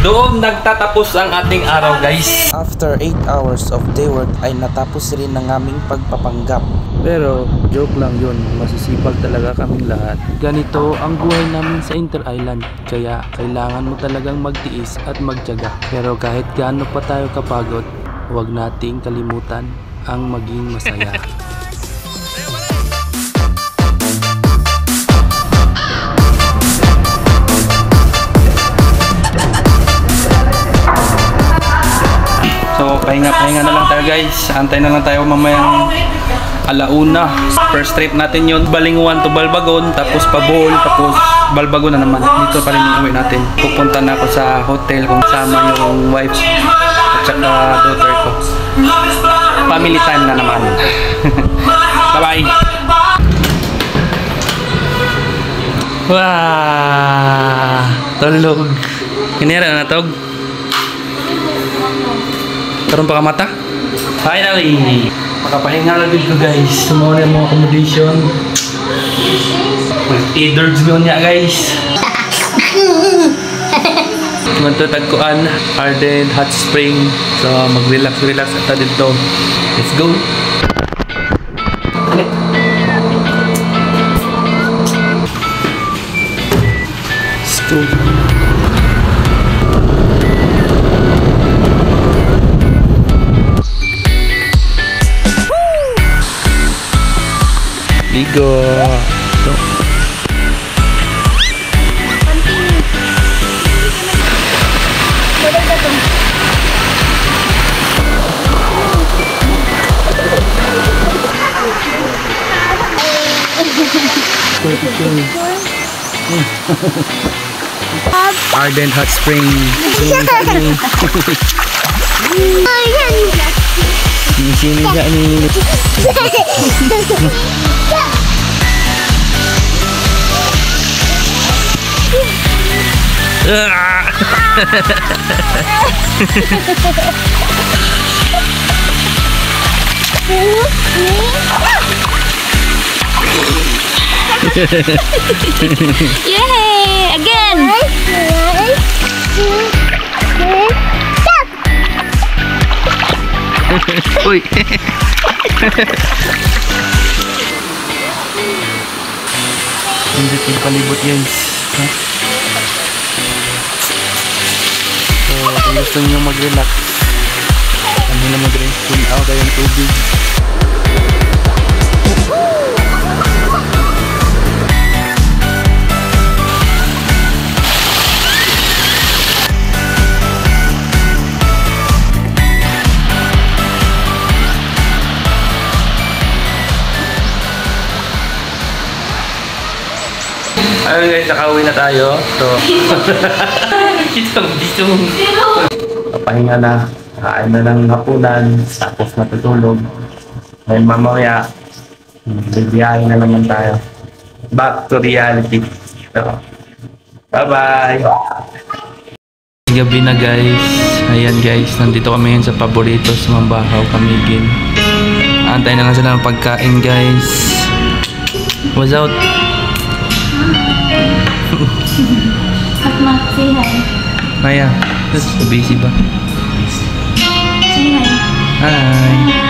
Doon nagtatapos ang ating araw, guys. After 8 hours of day work ay natapos rin ang aming pagpapanggap. Pero joke lang yun, masisipag talaga kaming lahat. Ganito ang buhay namin sa Inter Island, kaya kailangan mo talagang magtiis at magtiyaga. Pero kahit gaano pa tayo kapagod, huwag nating kalimutan ang maging masaya. So pahinga na lang tayo, guys. Antay na lang tayo mamayang alauna. First trip natin yun, Balinguan to Balbagon, tapos Pabol, tapos Balbagon na naman. Dito pa rin yung uwi natin. Pupunta na ako sa hotel kung sama yung wife at saka daughter ko. Family time na naman. Bye bye. Wah, tulog. Kinira na tog. Karoon pa ka mata? Finally! Makapahinga na dito, guys. Sumawala yung mga accommodation. Mag-e-dirge mo niya, guys. Manto tagkuan, Arden Hot Spring. So mag-relax ata dito. Let's go. Let's go. Bigo. Arden Hot Spring. Sini gak nih? Yay! Again! Uy! Hindi yung palibot, guys. So, kung gusto nyo mag-relax, kami na mag-rinse out yung tubig. Ayun, guys, nakauwi na tayo. So, dito. Papahinga na. Kain na ng hapunan. Tapos matutulog. Ngayon mamaya, bibiyahin na naman tayo. Back to reality. So, bye-bye! Gabi na, guys. Ayan, guys. Nandito kami ngayon sa Paborito's Mambahaw, Camiguin. Antay na lang sila ng pagkain, guys. What's out? Asma, say hi. Maya, busy ba? Say hi. Hi.